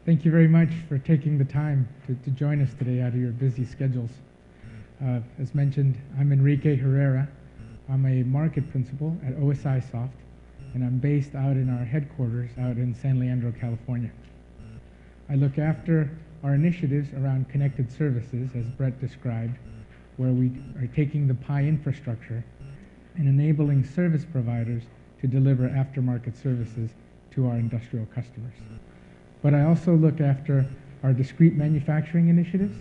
Thank you very much for taking the time to join us today out of your busy schedules. As mentioned, I'm Enrique Herrera. I'm a market principal at OSIsoft, and I'm based out in our headquarters out in San Leandro, California. I look after our initiatives around connected services, as Brett described, where we are taking the PI infrastructure and enabling service providers to deliver aftermarket services to our industrial customers. But I also look after our discrete manufacturing initiatives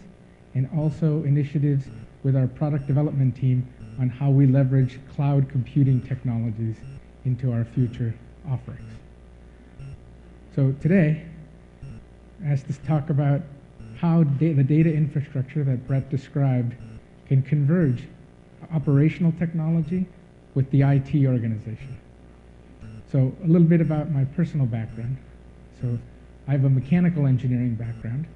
and also initiatives with our product development team on how we leverage cloud computing technologies into our future offerings. So today, I asked us to talk about how the data infrastructure that Brett described can converge operational technology with the IT organization. So a little bit about my personal background. So I have a mechanical engineering background,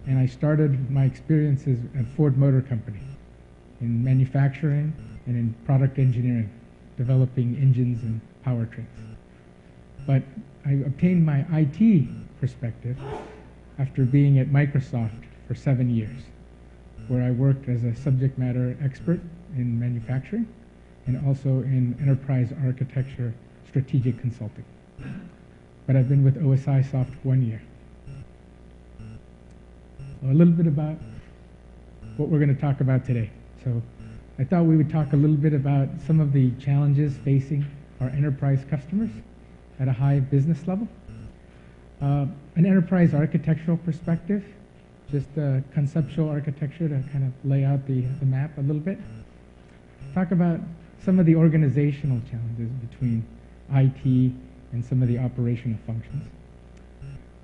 and I started my experiences at Ford Motor Company in manufacturing and in product engineering, developing engines and powertrains. But I obtained my IT perspective after being at Microsoft for 7 years, where I worked as a subject matter expert in manufacturing and also in enterprise architecture strategic consulting. But I've been with OSIsoft 1 year. So a little bit about what we're going to talk about today. So I thought we would talk a little bit about some of the challenges facing our enterprise customers at a high business level. An enterprise architectural perspective, just a conceptual architecture to kind of lay out the map a little bit. Talk about some of the organizational challenges between IT and some of the operational functions.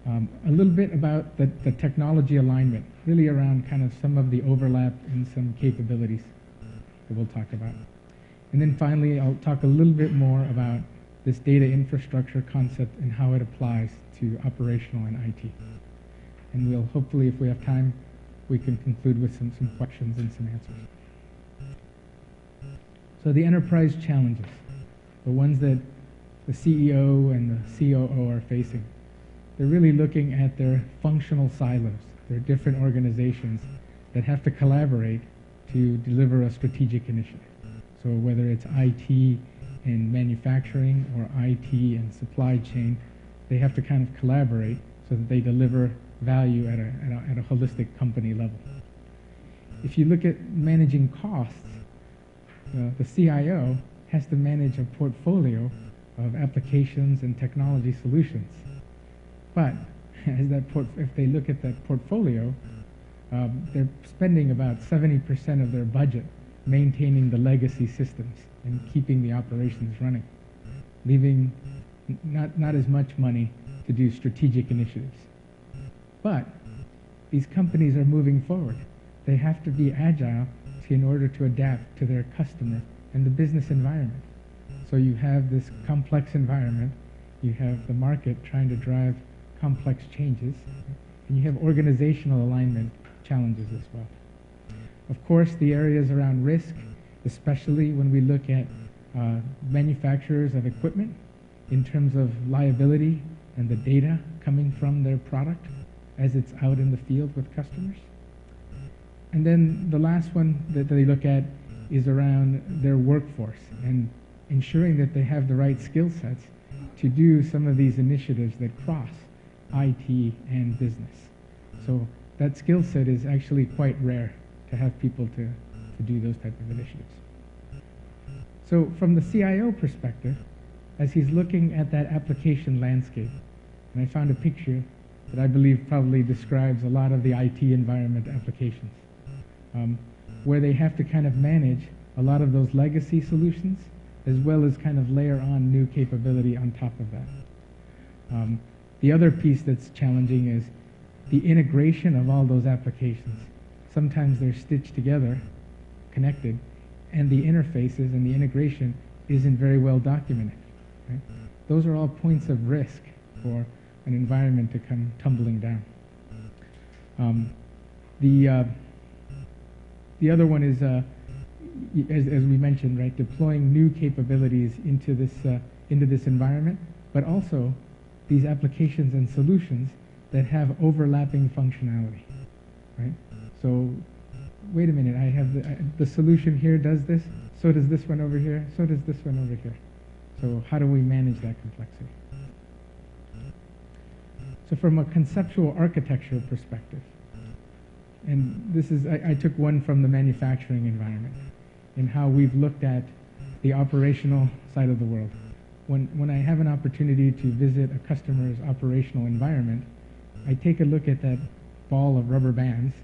A little bit about the technology alignment, really around kind of some of the overlap in some capabilities that we'll talk about. And then finally, I'll talk a little bit more about this data infrastructure concept and how it applies to operational and IT. And we'll hopefully, if we have time, we can conclude with some questions and some answers. So the enterprise challenges, the ones that the CEO and the COO are facing. They're really looking at their functional silos. They're different organizations that have to collaborate to deliver a strategic initiative. So whether it's IT and manufacturing or IT and supply chain, they have to kind of collaborate so that they deliver value at a holistic company level. If you look at managing costs, the CIO has to manage a portfolio of applications and technology solutions. But as if they look at that portfolio, they're spending about 70% of their budget maintaining the legacy systems and keeping the operations running, leaving not as much money to do strategic initiatives. But these companies are moving forward. They have to be agile in order to adapt to their customer and the business environment. So you have this complex environment, you have the market trying to drive complex changes, and you have organizational alignment challenges as well. Of course, the areas around risk, especially when we look at manufacturers of equipment in terms of liability and the data coming from their product as it's out in the field with customers. And then the last one that they look at is around their workforce and ensuring that they have the right skill sets to do some of these initiatives that cross IT and business. So that skill set is actually quite rare to have people to do those type of initiatives. So from the CIO perspective, as he's looking at that application landscape, and I found a picture that I believe probably describes a lot of the IT environment applications, where they have to kind of manage a lot of those legacy solutions as well as kind of layer on new capability on top of that. The other piece that's challenging is the integration of all those applications. Sometimes they're stitched together, connected, and the interfaces and the integration isn't very well documented. Right? Those are all points of risk for an environment to come tumbling down. The other one is, as we mentioned, right, deploying new capabilities into this environment, but also these applications and solutions that have overlapping functionality, right? So, wait a minute, I have the solution here does this, so does this one over here, so does this one over here. So how do we manage that complexity? So from a conceptual architecture perspective, and this is, I took one from the manufacturing environment, and how we've looked at the operational side of the world. When I have an opportunity to visit a customer's operational environment, I take a look at that ball of rubber bands,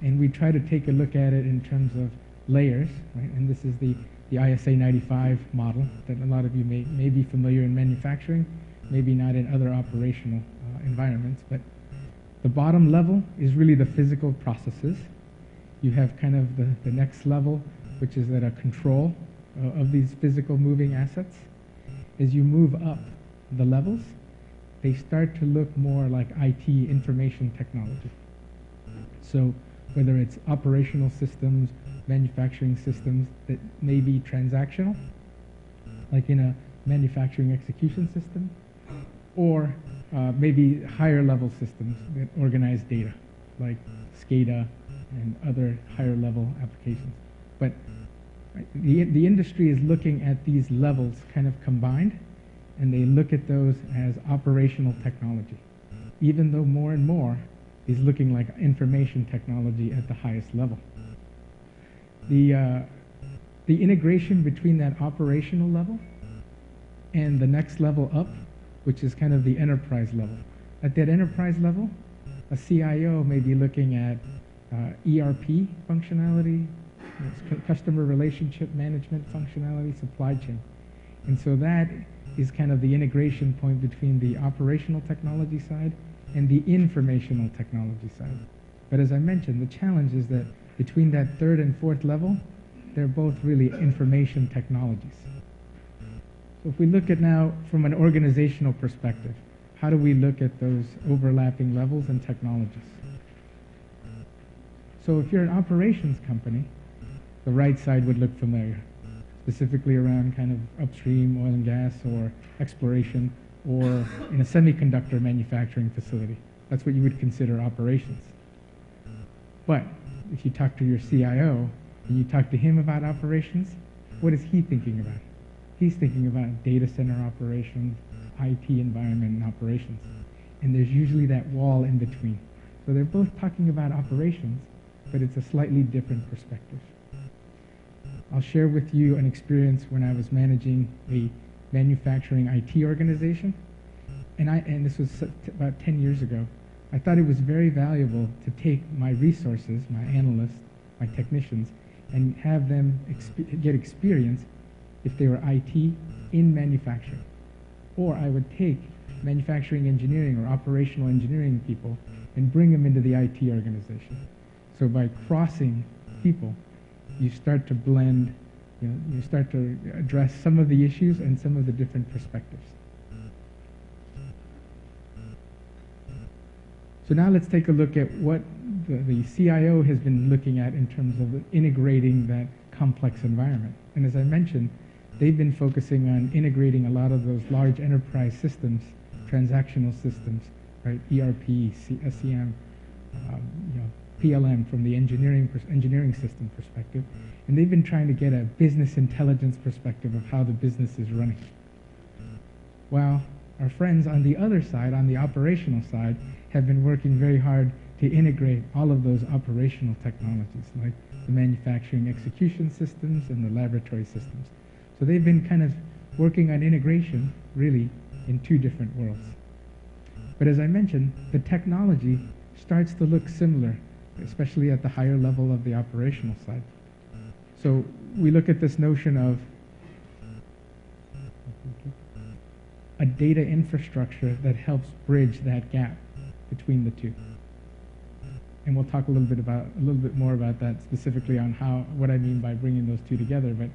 and we try to take a look at it in terms of layers, right? And this is the ISA 95 model that a lot of you may be familiar in manufacturing, maybe not in other operational environments, but the bottom level is really the physical processes. You have kind of the next level, which is at a control of these physical moving assets. As you move up the levels, they start to look more like IT, information technology. So whether it's operational systems, manufacturing systems that may be transactional, like in a manufacturing execution system, or maybe higher level systems that organize data, like SCADA and other higher level applications. But the industry is looking at these levels kind of combined, and they look at those as operational technology, even though more and more is looking like information technology at the highest level. The integration between that operational level and the next level up, which is kind of the enterprise level. At that enterprise level, a CIO may be looking at ERP functionality, customer relationship management functionality, supply chain. And so that is kind of the integration point between the operational technology side and the informational technology side. But as I mentioned, the challenge is that between that third and fourth level, they're both really information technologies. So if we look at now from an organizational perspective, how do we look at those overlapping levels and technologies? So if you're an operations company, the right side would look familiar, specifically around kind of upstream oil and gas or exploration, or in a semiconductor manufacturing facility. That's what you would consider operations. But if you talk to your CIO and you talk to him about operations, what is he thinking about? He's thinking about data center operations, IT environment and operations. And there's usually that wall in between. So they're both talking about operations, but it's a slightly different perspective. I'll share with you an experience when I was managing a manufacturing IT organization. And this was about 10 years ago. I thought it was very valuable to take my resources, my analysts, my technicians, and have them get experience if they were IT in manufacturing. Or I would take manufacturing engineering or operational engineering people and bring them into the IT organization. So by crossing people, you start to blend, you start to address some of the issues and some of the different perspectives. So now let's take a look at what the CIO has been looking at in terms of integrating that complex environment. And as I mentioned, they've been focusing on integrating a lot of those large enterprise systems, transactional systems, right? ERP, SEM, PLM from the engineering system perspective. And they've been trying to get a business intelligence perspective of how the business is running. While our friends on the other side, on the operational side, have been working very hard to integrate all of those operational technologies, like the manufacturing execution systems and the laboratory systems. So they've been kind of working on integration, really, in two different worlds. But as I mentioned, the technology starts to look similar, especially at the higher level of the operational side. So we look at this notion of a data infrastructure that helps bridge that gap between the two. And we'll talk a little bit more about that, specifically on what I mean by bringing those two together. But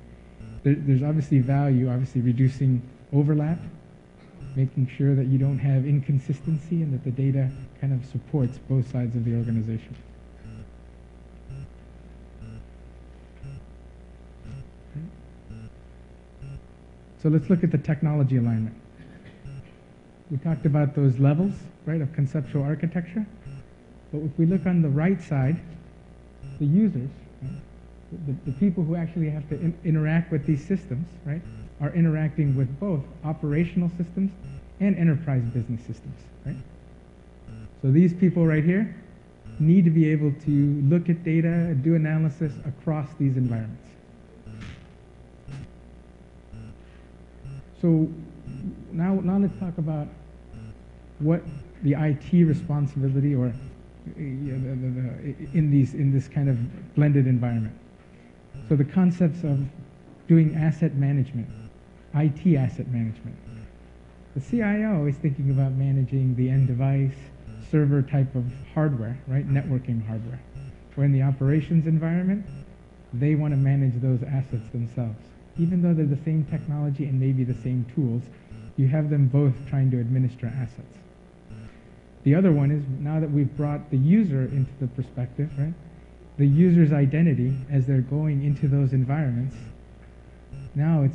there's obviously value, obviously reducing overlap, making sure that you don't have inconsistency and that the data kind of supports both sides of the organization. So let's look at the technology alignment. we talked about those levels, right, of conceptual architecture. But if we look on the right side, the users, right, the people who actually have to interact with these systems, right, are interacting with both operational systems and enterprise business systems, right? So these people right here need to be able to look at data, do analysis across these environments. So now let's talk about what the IT responsibility or in this kind of blended environment. So the concepts of doing asset management, IT asset management. The CIO is thinking about managing the end device, server type of hardware, right? Networking hardware. Where in the operations environment, they want to manage those assets themselves. Even though they're the same technology and maybe the same tools, you have them both trying to administer assets. The other one is, now that we've brought the user into the perspective, right? The user's identity as they're going into those environments, now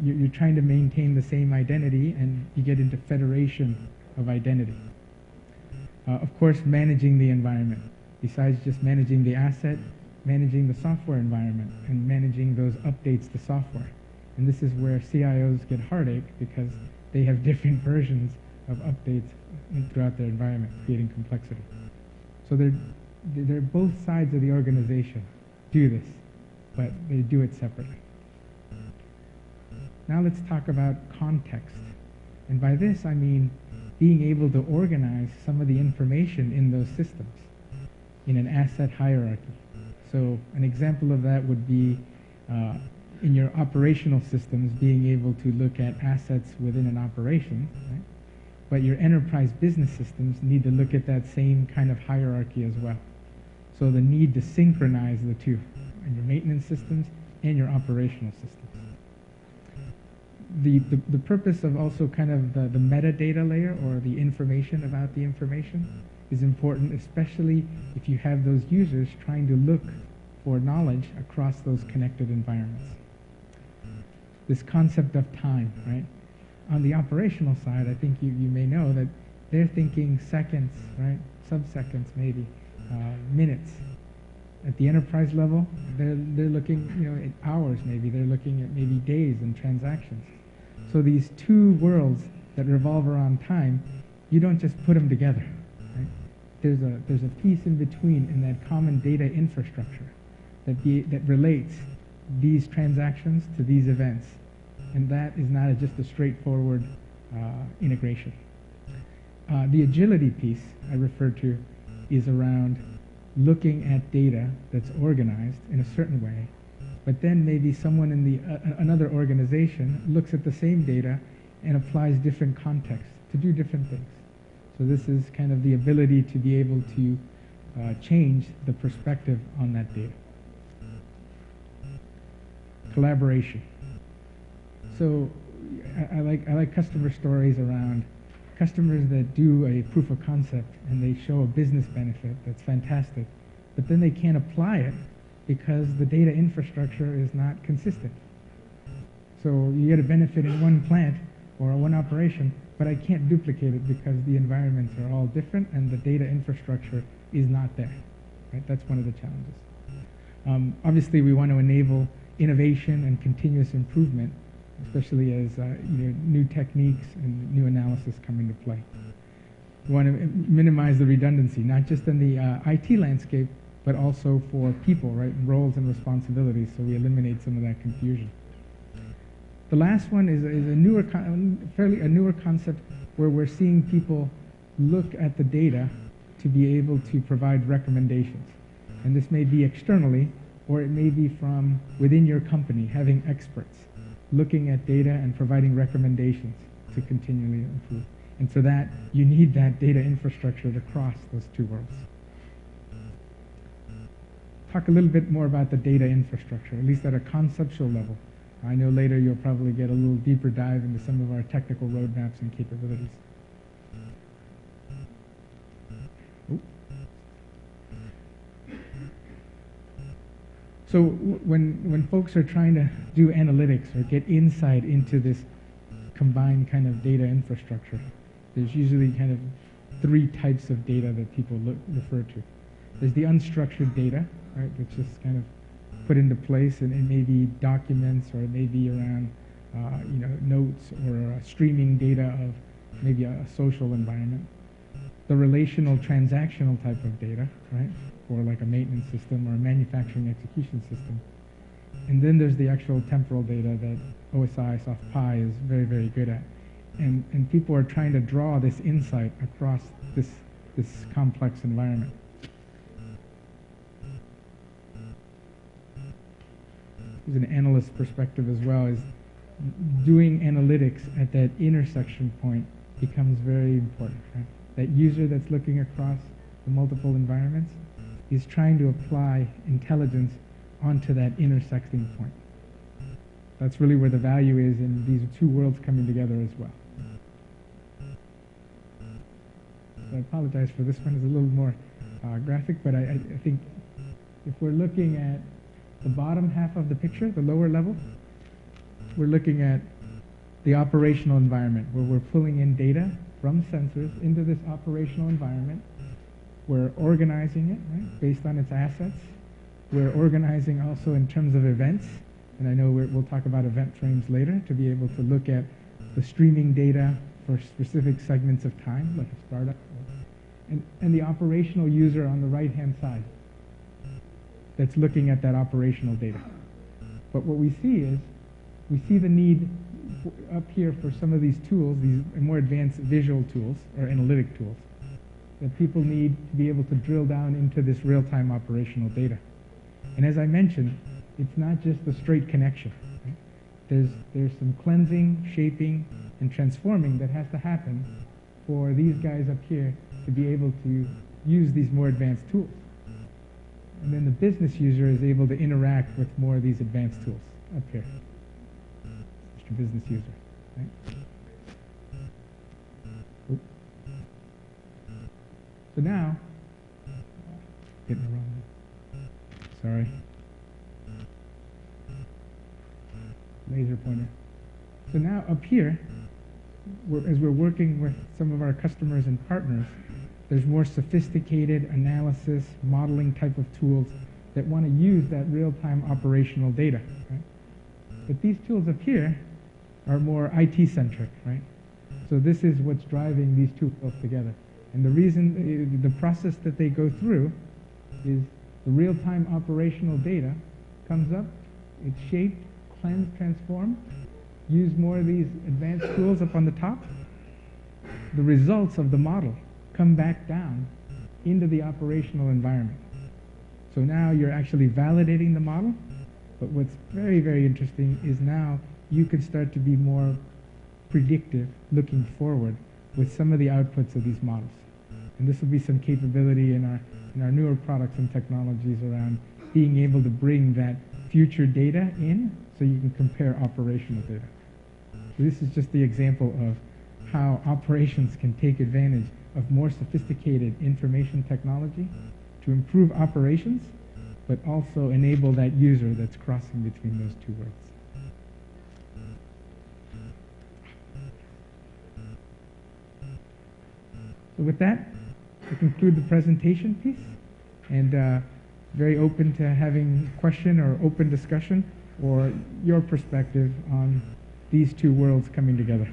you're trying to maintain the same identity, and you get into federation of identity. Of course, managing the environment. Besides just managing the asset, managing the software environment and managing those updates to software. And this is where CIOs get heartache, because they have different versions of updates throughout their environment, creating complexity. So they're both sides of the organization do this, but they do it separately. Now let's talk about context. And by this I mean being able to organize some of the information in those systems in an asset hierarchy. So an example of that would be in your operational systems, being able to look at assets within an operation, right? But your enterprise business systems need to look at that same kind of hierarchy as well. So the need to synchronize the two, in your maintenance systems and your operational systems. The purpose of also kind of the metadata layer, or the information about the information, is important, especially if you have those users trying to look for knowledge across those connected environments. This concept of time, right? On the operational side, I think you may know that they're thinking seconds, right? Sub-seconds maybe, minutes. At the enterprise level, they're looking, at hours maybe. They're looking at maybe days and transactions. So these two worlds that revolve around time, you don't just put them together, right? There's a piece in between in that common data infrastructure that relates these transactions to these events. And that is not just a straightforward integration. The agility piece I referred to is around looking at data that's organized in a certain way, but then maybe someone in another organization looks at the same data and applies different contexts to do different things. So this is kind of the ability to be able to change the perspective on that data. Collaboration. So I like customer stories around customers that do a proof of concept and they show a business benefit that's fantastic, but then they can't apply it because the data infrastructure is not consistent. So you get a benefit in one plant or one operation, but I can't duplicate it because the environments are all different and the data infrastructure is not there. Right? That's one of the challenges. Obviously, we want to enable innovation and continuous improvement, especially as new techniques and new analysis come into play. We want to minimize the redundancy, not just in the IT landscape, but also for people, right, roles and responsibilities, so we eliminate some of that confusion. The last one is a newer concept where we're seeing people look at the data to be able to provide recommendations. And this may be externally, or it may be from within your company, having experts looking at data and providing recommendations to continually improve. And for that, you need that data infrastructure to cross those two worlds. Talk a little bit more about the data infrastructure, at least at a conceptual level. I know later you'll probably get a little deeper dive into some of our technical roadmaps and capabilities. So when folks are trying to do analytics or get insight into this combined kind of data infrastructure, there's usually kind of three types of data that people refer to. There's the unstructured data, right, which is kind of put into place, and it may be documents, or it may be around notes, or streaming data of maybe a social environment. The relational transactional type of data, right, for like a maintenance system or a manufacturing execution system. And then there's the actual temporal data that OSIsoft Pi is very, very good at. And people are trying to draw this insight across this complex environment. There's an analyst perspective as well, is doing analytics at that intersection point becomes very important. Right? That user that's looking across the multiple environments is trying to apply intelligence onto that intersecting point. That's really where the value is in these two worlds coming together as well. So I apologize for this one. It's a little more graphic, but I think if we're looking at the bottom half of the picture, the lower level, we're looking at the operational environment, where we're pulling in data from sensors into this operational environment. We're organizing it, right, based on its assets. We're organizing also in terms of events, and I know we'll talk about event frames later, to be able to look at the streaming data for specific segments of time, like a startup, and the operational user on the right-hand side that's looking at that operational data. But what we see is, we see the need up here for some of these tools, these more advanced visual tools or analytic tools, that people need to be able to drill down into this real-time operational data. And as I mentioned, it's not just a straight connection. Right? There's some cleansing, shaping, and transforming that has to happen for these guys up here to be able to use these more advanced tools. And then the business user is able to interact with more of these advanced tools up here. Mr. Business user. Right? Oop. So now, getting it wrong. Sorry. Laser pointer. So now up here, as we're working with some of our customers and partners, there's more sophisticated analysis, modeling type of tools that want to use that real-time operational data. Right? But these tools up here are more IT-centric, right? So this is what's driving these two tools together. And the reason, the process that they go through is the real-time operational data comes up, it's shaped, cleansed, transformed, use more of these advanced tools up on the top. The results of the model come back down into the operational environment. So now you're actually validating the model, but what's very, very interesting is now you can start to be more predictive looking forward with some of the outputs of these models. And this will be some capability in our newer products and technologies around being able to bring that future data in so you can compare operational data. So this is just the example of how operations can take advantage of more sophisticated information technology to improve operations, but also enable that user that's crossing between those two worlds. So with that, I conclude the presentation piece, and very open to having question or open discussion or your perspective on these two worlds coming together.